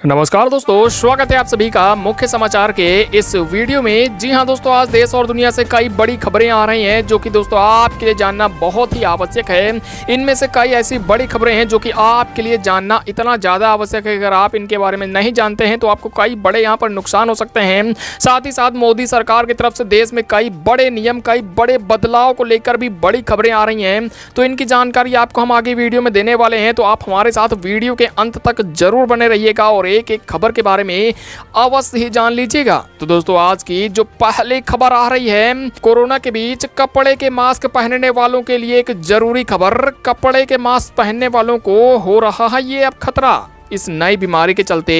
नमस्कार दोस्तों, स्वागत है आप सभी का मुख्य समाचार के इस वीडियो में। जी हां दोस्तों, आज देश और दुनिया से कई बड़ी खबरें आ रही हैं जो कि दोस्तों आपके लिए जानना बहुत ही आवश्यक है। इनमें से कई ऐसी बड़ी खबरें हैं जो कि आपके लिए जानना इतना ज़्यादा आवश्यक है। अगर आप इनके बारे में नहीं जानते हैं तो आपको कई बड़े यहाँ पर नुकसान हो सकते हैं। साथ ही साथ मोदी सरकार की तरफ से देश में कई बड़े नियम, कई बड़े बदलाव को लेकर भी बड़ी खबरें आ रही हैं। तो इनकी जानकारी आपको हम आगे वीडियो में देने वाले हैं, तो आप हमारे साथ वीडियो के अंत तक जरूर बने रहिएगा और एक एक खबर के बारे में अवश्य ही जान लीजिएगा। तो दोस्तों, आज की जो पहली खबर आ रही है, कोरोना के बीच कपड़े के मास्क पहनने वालों के लिए एक जरूरी खबर। कपड़े के मास्क पहनने वालों को हो रहा है ये अब खतरा। इस नई बीमारी के चलते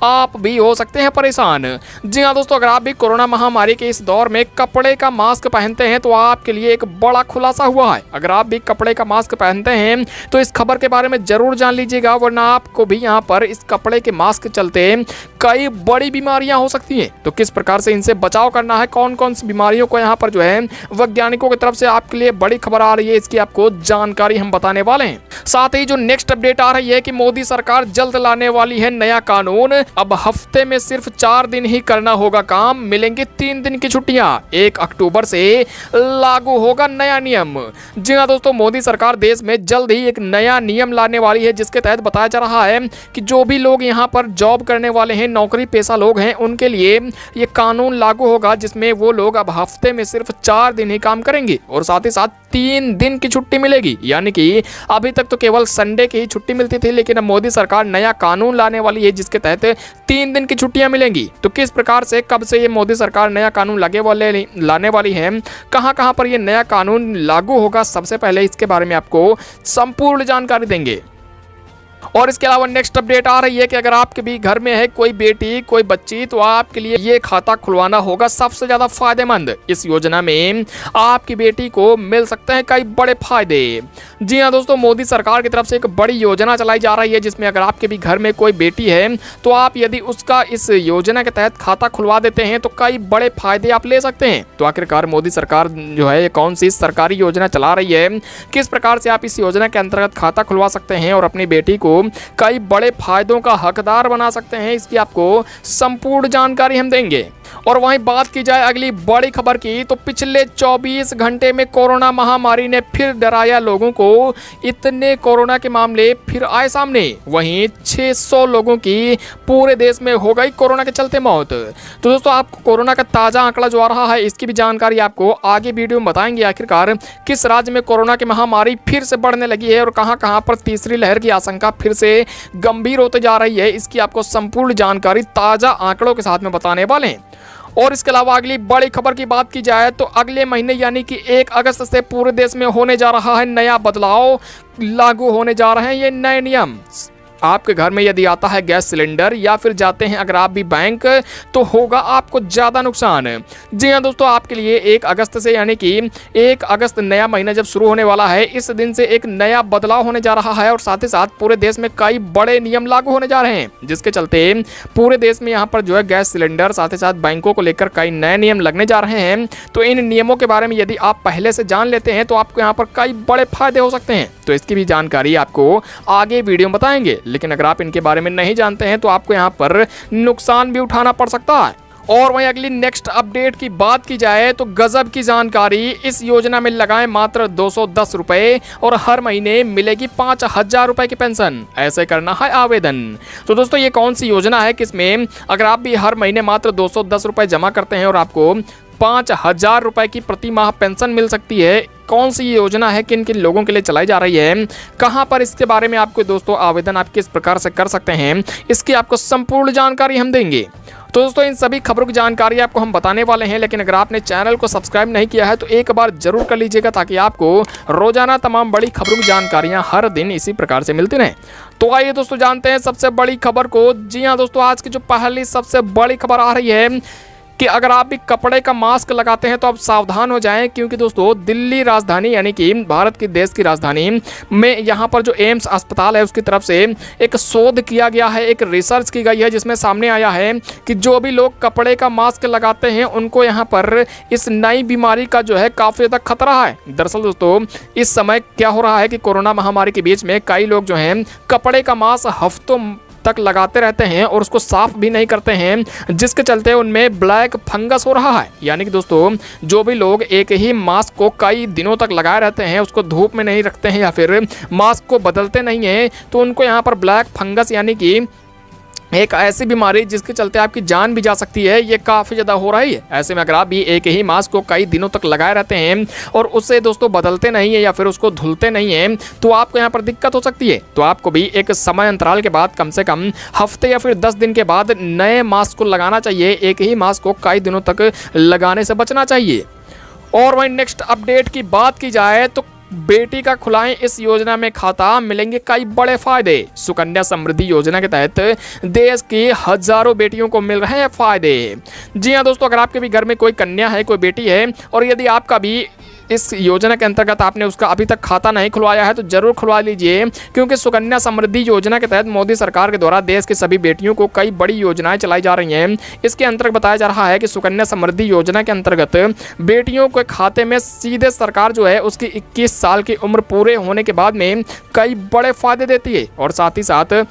आप भी हो सकते हैं परेशान। जी हाँ दोस्तों, अगर आप भी कोरोना महामारी के इस दौर में कपड़े का मास्क पहनते हैं तो आपके लिए एक बड़ा खुलासा हुआ है। अगर आप भी कपड़े का मास्क पहनते हैं तो इस खबर के बारे में जरूर जान लीजिएगा, वरना आपको भी यहाँ पर इस कपड़े के मास्क के चलते कई बड़ी बीमारियां हो सकती हैं। तो किस प्रकार से इनसे बचाव करना है, कौन कौन सी बीमारियों को यहाँ पर जो है वैज्ञानिकों की तरफ से आपके लिए बड़ी खबर आ रही है, इसकी आपको जानकारी हम बताने वाले हैं। साथ ही जो नेक्स्ट अपडेट आ रही है कि मोदी सरकार जल्द लाने वाली है नया कानून। अब हफ्ते में सिर्फ 4 दिन ही करना होगा काम, मिलेंगे 3 दिन की छुट्टियां। 1 अक्टूबर से लागू होगा नया नियम। जी हाँ दोस्तों, मोदी सरकार देश में जल्द ही एक नया नियम लाने वाली है, जिसके तहत बताया जा रहा है कि जो भी लोग यहाँ पर जॉब करने वाले हैं, नौकरी पेशा लोग हैं, उनके लिए ये कानून लागू होगा, जिसमें वो लोग अब हफ्ते में सिर्फ 4 दिन ही काम करेंगे और साथ ही साथ 3 दिन की छुट्टी मिलेगी। यानी कि अभी तक तो केवल संडे की ही छुट्टी मिलती थी, लेकिन अब मोदी सरकार नया कानून लाने वाली है जिसके तहत 3 दिन की छुट्टियां मिलेंगी। तो किस प्रकार से, कब से ये मोदी सरकार नया कानून लाने वाली है, कहां पर ये नया कानून लागू होगा, सबसे पहले इसके बारे में आपको संपूर्ण जानकारी देंगे। और इसके अलावा नेक्स्ट अपडेट आ रही है कि अगर आपके भी घर में है कोई बेटी, कोई बच्ची, तो आपके लिए ये खाता खुलवाना होगा सबसे ज्यादा फायदेमंद। इस योजना में आपकी बेटी को मिल सकते हैं कई बड़े फायदे। जी हाँ दोस्तों, मोदी सरकार की तरफ से एक बड़ी योजना चलाई जा रही है, जिसमें अगर आपके भी घर में कोई बेटी है तो आप यदि उसका इस योजना के तहत खाता खुलवा देते हैं तो कई बड़े फायदे आप ले सकते हैं। तो आखिरकार मोदी सरकार जो है कौन सी सरकारी योजना चला रही है, किस प्रकार से आप इस योजना के अंतर्गत खाता खुलवा सकते हैं और अपनी बेटी को कई बड़े फायदों का हकदार बना सकते हैं, इसकी आपको संपूर्ण जानकारी हम देंगे। और वहीं बात की जाए अगली बड़ी खबर की, तो पिछले 24 घंटे में कोरोना महामारी ने फिर डराया लोगों को। इतने कोरोना के मामले फिर आए सामने। वहीं 600 लोगों की पूरे देश में हो गई कोरोना के चलते मौत। तो दोस्तों, आपको कोरोना का ताजा आंकड़ा जो आ रहा है, इसकी भी जानकारी आपको आगे वीडियो में बताएंगे। आखिरकार किस राज्य में कोरोना की महामारी फिर से बढ़ने लगी है और कहां पर तीसरी लहर की आशंका फिर से गंभीर होते जा रही है, इसकी आपको संपूर्ण जानकारी ताजा आंकड़ों के साथ में बताने वाले हैं। और इसके अलावा अगली बड़ी खबर की बात की जाए तो अगले महीने यानी कि 1 अगस्त से पूरे देश में होने जा रहा है नया बदलाव। लागू होने जा रहे हैं ये नए नियम। आपके घर में यदि आता है गैस सिलेंडर या फिर जाते हैं अगर आप भी बैंक, तो होगा आपको ज़्यादा नुकसान। जी हाँ दोस्तों, आपके लिए 1 अगस्त से यानी कि 1 अगस्त नया महीना जब शुरू होने वाला है, इस दिन से एक नया बदलाव होने जा रहा है और साथ ही साथ पूरे देश में कई बड़े नियम लागू होने जा रहे हैं, जिसके चलते पूरे देश में यहाँ पर जो है गैस सिलेंडर, साथ ही साथ बैंकों को लेकर कई नए नियम लगने जा रहे हैं। तो इन नियमों के बारे में यदि आप पहले से जान लेते हैं तो आपको यहाँ पर कई बड़े फायदे हो सकते हैं। तो इसकी भी जानकारी आपको आगे वीडियो में बताएंगे, लेकिन अगर आप इनके बारे में नहीं जानते हैं तो आपको यहाँ पर नुकसान भी उठाना पड़ सकता है। और वहीं अगली नेक्स्ट अपडेट की बात की जाए तो गजब की जानकारी। इस योजना में लगाएं मात्र 210 रुपए और हर महीने मिलेगी 5000 रुपए की पेंशन। ऐसे करना है आवेदन। तो दोस्तों, ये कौन सी योजना है किसमें अगर आप भी हर महीने मात्र 210 रुपए जमा करते हैं और आपको 5000 रुपए की प्रति माह पेंशन मिल सकती है। कौन सी योजना है, किन किन लोगों के लिए चलाई जा रही है, कहां पर इसके बारे में आपको दोस्तों आवेदन आप किस प्रकार से कर सकते हैं, इसकी आपको संपूर्ण जानकारी हम देंगे। तो दोस्तों, इन सभी खबरों की जानकारी आपको हम बताने वाले हैं, लेकिन अगर आपने चैनल को सब्सक्राइब नहीं किया है तो एक बार जरूर कर लीजिएगा, ताकि आपको रोजाना तमाम बड़ी खबरों की जानकारियां हर दिन इसी प्रकार से मिलती रहें। तो आइए दोस्तों, जानते हैं सबसे बड़ी खबर को। जी हाँ दोस्तों, आज की जो पहली सबसे बड़ी खबर आ रही है कि अगर आप भी कपड़े का मास्क लगाते हैं तो आप सावधान हो जाएं, क्योंकि दोस्तों दिल्ली राजधानी यानी कि भारत की देश की राजधानी में यहाँ पर जो एम्स अस्पताल है उसकी तरफ से एक शोध किया गया है, एक रिसर्च की गई है, जिसमें सामने आया है कि जो भी लोग कपड़े का मास्क लगाते हैं उनको यहाँ पर इस नई बीमारी का जो है काफ़ी ज़्यादा खतरा है। दरअसल दोस्तों इस समय क्या हो रहा है कि कोरोना महामारी के बीच में कई लोग जो हैं कपड़े का मास्क हफ्तों तक लगाते रहते हैं और उसको साफ भी नहीं करते हैं, जिसके चलते उनमें ब्लैक फंगस हो रहा है। यानी कि दोस्तों जो भी लोग एक ही मास्क को कई दिनों तक लगाए रहते हैं, उसको धूप में नहीं रखते हैं या फिर मास्क को बदलते नहीं हैं, तो उनको यहाँ पर ब्लैक फंगस यानी कि एक ऐसी बीमारी जिसके चलते आपकी जान भी जा सकती है, ये काफ़ी ज़्यादा हो रही है। ऐसे में अगर आप भी एक ही मास्क को कई दिनों तक लगाए रहते हैं और उससे दोस्तों बदलते नहीं है या फिर उसको धुलते नहीं हैं, तो आपको यहाँ पर दिक्कत हो सकती है। तो आपको भी एक समय अंतराल के बाद कम से कम हफ्ते या फिर 10 दिन के बाद नए मास्क को लगाना चाहिए। एक ही मास्क को कई दिनों तक लगाने से बचना चाहिए। और वहीं नेक्स्ट अपडेट की बात की जाए तो बेटी का खुलाएं इस योजना में खाता, मिलेंगे कई बड़े फायदे। सुकन्या समृद्धि योजना के तहत देश की हजारों बेटियों को मिल रहे हैं फायदे। जी हां दोस्तों, अगर आपके भी घर में कोई कन्या है, कोई बेटी है और यदि आपका भी इस योजना के अंतर्गत आपने उसका अभी तक खाता नहीं खुलवाया है तो जरूर खुलवा लीजिए, क्योंकि सुकन्या समृद्धि योजना के तहत मोदी सरकार के द्वारा देश की सभी बेटियों को कई बड़ी योजनाएं चलाई जा रही हैं। इसके अंतर्गत बताया जा रहा है कि सुकन्या समृद्धि योजना के अंतर्गत बेटियों के खाते में सीधे सरकार जो है उसकी 21 साल की उम्र पूरे होने के बाद में कई बड़े फायदे देती है। और साथ ही साथ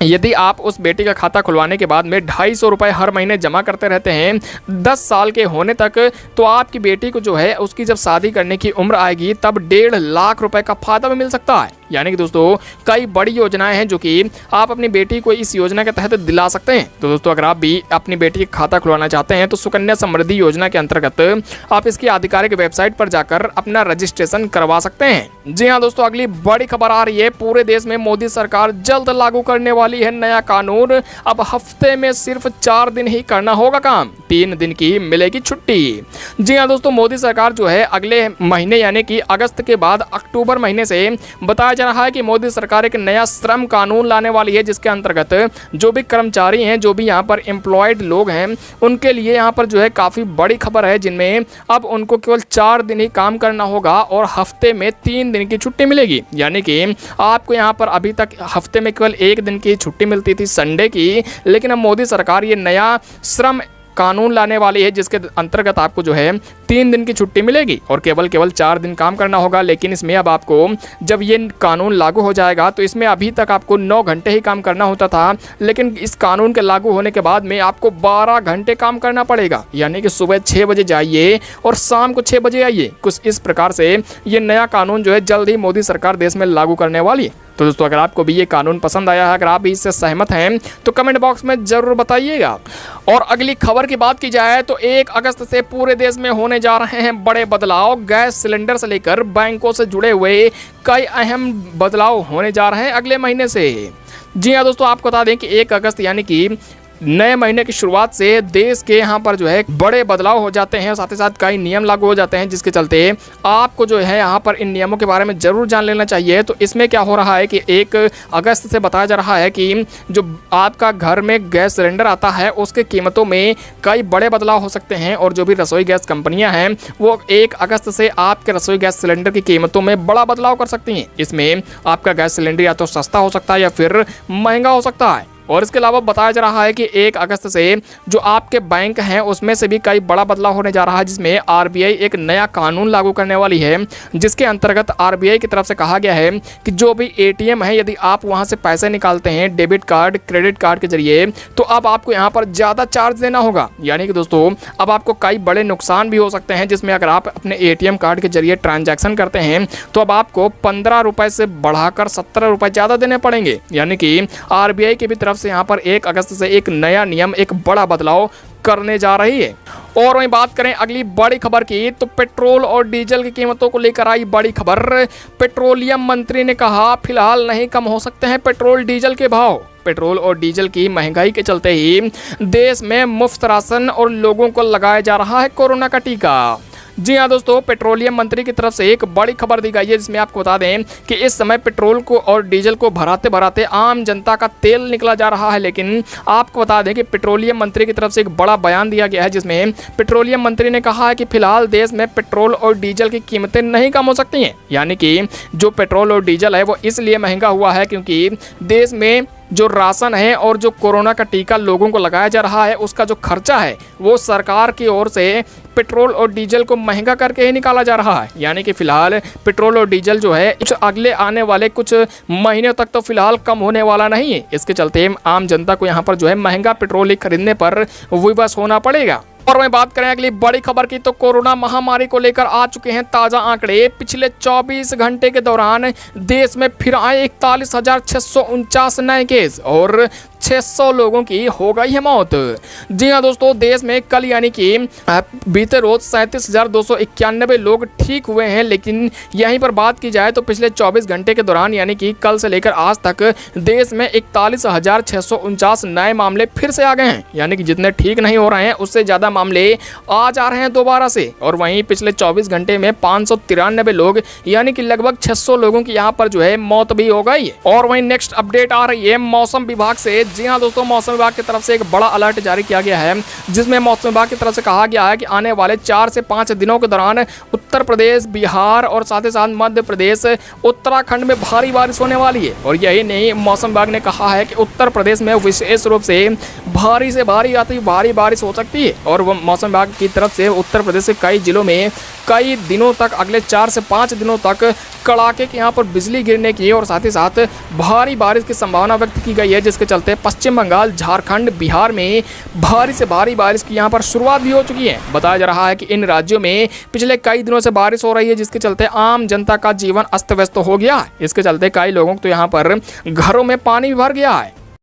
यदि आप उस बेटी का खाता खुलवाने के बाद में 250 रुपये हर महीने जमा करते रहते हैं 10 साल के होने तक, तो आपकी बेटी को जो है उसकी जब शादी करने की उम्र आएगी तब 1.5 लाख रुपए का फायदा भी मिल सकता है। यानी कि दोस्तों कई बड़ी योजनाएं हैं जो कि आप अपनी बेटी को इस योजना के तहत दिला सकते हैं। तो दोस्तों अगर आप भी अपनी बेटी का खाता खुलवाना चाहते हैं तो सुकन्या समृद्धि योजना के अंतर्गत आप इसकी आधिकारिक वेबसाइट पर जाकर अपना रजिस्ट्रेशन करवा सकते हैं। जी हाँ दोस्तों, अगली बड़ी खबर आ रही है। पूरे देश में मोदी सरकार जल्द लागू करने वाली है नया कानून। अब हफ्ते में सिर्फ 4 दिन ही करना होगा काम, 3 दिन की मिलेगी छुट्टी। जी हाँ दोस्तों, मोदी सरकार जो है अगले महीने यानी कि अगस्त के बाद अक्टूबर महीने से बताया जा रहा है कि मोदी सरकार एक नया श्रम कानून लाने वाली है, जिसके अंतर्गत जो भी कर्मचारी हैं, जो भी यहाँ पर एम्प्लॉयड लोग हैं, उनके लिए यहाँ पर जो है काफ़ी बड़ी खबर है, जिनमें अब उनको केवल 4 दिन ही काम करना होगा और हफ्ते में 3 दिन की छुट्टी मिलेगी। यानी कि आपको यहाँ पर अभी तक हफ्ते में केवल 1 दिन की छुट्टी मिलती थी संडे की, लेकिन अब मोदी सरकार ये नया श्रम कानून लाने वाली है, जिसके अंतर्गत आपको जो है 3 दिन की छुट्टी मिलेगी और केवल 4 दिन काम करना होगा। लेकिन इसमें अब आपको जब ये कानून लागू हो जाएगा तो इसमें अभी तक आपको 9 घंटे ही काम करना होता था, लेकिन इस कानून के लागू होने के बाद में आपको 12 घंटे काम करना पड़ेगा। यानी कि सुबह 6 बजे जाइए और शाम को 6 बजे आइए। कुछ इस प्रकार से ये नया कानून जो है जल्द ही मोदी सरकार देश में लागू करने वाली है। तो दोस्तों अगर आपको भी ये कानून पसंद आया है, अगर आप भी इससे सहमत हैं तो कमेंट बॉक्स में जरूर बताइएगा। और अगली खबर की बात की जाए तो 1 अगस्त से पूरे देश में होने जा रहे हैं बड़े बदलाव। गैस सिलेंडर से लेकर बैंकों से जुड़े हुए कई अहम बदलाव होने जा रहे हैं अगले महीने से। जी हाँ दोस्तों, आपको बता दें कि 1 अगस्त यानी कि नए महीने की शुरुआत से देश के यहाँ पर जो है बड़े बदलाव हो जाते हैं, साथ ही साथ कई नियम लागू हो जाते हैं, जिसके चलते आपको जो है यहाँ पर इन नियमों के बारे में जरूर जान लेना चाहिए। तो इसमें क्या हो रहा है कि 1 अगस्त से बताया जा रहा है कि जो आपका घर में गैस सिलेंडर आता है उसके कीमतों में कई बड़े बदलाव हो सकते हैं। और जो भी रसोई गैस कंपनियाँ हैं वो 1 अगस्त से आपके रसोई गैस सिलेंडर की कीमतों में बड़ा बदलाव कर सकती हैं। इसमें आपका गैस सिलेंडर या तो सस्ता हो सकता है या फिर महंगा हो सकता है। और इसके अलावा बताया जा रहा है कि 1 अगस्त से जो आपके बैंक हैं उसमें से भी कई बड़ा बदलाव होने जा रहा है, जिसमें आरबीआई एक नया कानून लागू करने वाली है, जिसके अंतर्गत आरबीआई की तरफ से कहा गया है कि जो भी एटीएम है, यदि आप वहां से पैसे निकालते हैं डेबिट कार्ड, क्रेडिट कार्ड के जरिए, तो अब आपको यहाँ पर ज़्यादा चार्ज देना होगा। यानी कि दोस्तों अब आपको कई बड़े नुकसान भी हो सकते हैं, जिसमें अगर आप अपने एटीएम कार्ड के जरिए ट्रांजैक्शन करते हैं तो अब आपको 15 रुपये से बढ़ाकर 17 रुपये ज़्यादा देने पड़ेंगे। यानी कि आरबीआई की भी तरफ से यहाँ पर 1 अगस्त से एक नया नियम, एक बड़ा बदलाव करने जा रही है। और वहीं बात करें अगली बड़ी खबर की तो पेट्रोल और डीजल की कीमतों को लेकर आई बड़ी खबर। पेट्रोलियम मंत्री ने कहा फिलहाल नहीं कम हो सकते हैं पेट्रोल डीजल के भाव। पेट्रोल और डीजल की महंगाई के चलते ही देश में मुफ्त राशन और लोगों को लगाया जा रहा है कोरोना का टीका। जी हाँ दोस्तों, पेट्रोलियम मंत्री की तरफ से एक बड़ी खबर दी गई है, जिसमें आपको बता दें कि इस समय पेट्रोल को और डीजल को भराते भराते आम जनता का तेल निकला जा रहा है। लेकिन आपको बता दें कि पेट्रोलियम मंत्री की तरफ से एक बड़ा बयान दिया गया है, जिसमें पेट्रोलियम मंत्री ने कहा है कि फिलहाल देश में पेट्रोल और डीजल की कीमतें नहीं कम हो सकती हैं। यानी कि जो पेट्रोल और डीजल है वो इसलिए महंगा हुआ है क्योंकि देश में जो राशन है और जो कोरोना का टीका लोगों को लगाया जा रहा है उसका जो खर्चा है वो सरकार की ओर से पेट्रोल और डीजल को महंगा करके ही निकाला जा रहा है। यानी कि फिलहाल पेट्रोल और डीजल जो है अगले आने वाले कुछ महीनों तक तो फिलहाल कम होने वाला नहीं है। इसके चलते आम जनता को यहाँ पर जो है महंगा पेट्रोल खरीदने पर विवश होना पड़ेगा। और मैं बात करें अगली बड़ी खबर की तो कोरोना महामारी को लेकर आ चुके हैं ताजा आंकड़े। पिछले 24 घंटे के दौरान देश में फिर आए 41,649 नए केस और 600 लोगों की हो गई है मौत। जी हाँ दोस्तों, देश में कल यानी कि बीते रोज 37,291 लोग ठीक हुए हैं। लेकिन यहीं पर बात की जाए तो पिछले 24 घंटे के दौरान यानी कि कल से लेकर आज तक देश में 41,649 नए मामले फिर से आ गए हैं। यानी कि जितने ठीक नहीं हो रहे हैं उससे ज्यादा मामले आ जा रहे हैं दोबारा से। और वहीं पिछले 24 घंटे में 593 लोग यानी कि लगभग 600 लोगों की यहाँ पर जो है मौत भी हो गई है। और वहीं नेक्स्ट अपडेट आ रही है मौसम विभाग से। जी हाँ दोस्तों, मौसम विभाग की तरफ से एक बड़ा अलर्ट जारी किया गया है जिसमें मौसम विभाग की तरफ से कहा गया है कि आने वाले 4 से 5 दिनों के दौरान उत्तर प्रदेश, बिहार और साथ ही साथ मध्य प्रदेश, उत्तराखंड में भारी बारिश होने वाली है। और यही नहीं, मौसम विभाग ने कहा है कि उत्तर प्रदेश में विशेष रूप से भारी से भारी अति भारी बारिश हो सकती है। और वो मौसम विभाग की तरफ से उत्तर प्रदेश के कई जिलों में कई दिनों तक, अगले 4 से 5 दिनों तक कड़ाके के यहाँ पर बिजली गिरने की और साथ ही साथ भारी बारिश की संभावना व्यक्त की गई है। जिसके चलते पश्चिम बंगाल, झारखंड, बिहार में भारी से भारी बारिश की यहाँ पर शुरुआत भी हो चुकी है। बताया जा रहा है कि इन राज्यों में पिछले कई दिनों से बारिश हो रही है जिसके चलते आम जनता का जीवन अस्त व्यस्त हो गया है। इसके चलते कई लोगों को तो यहाँ पर घरों में पानी भर गया है।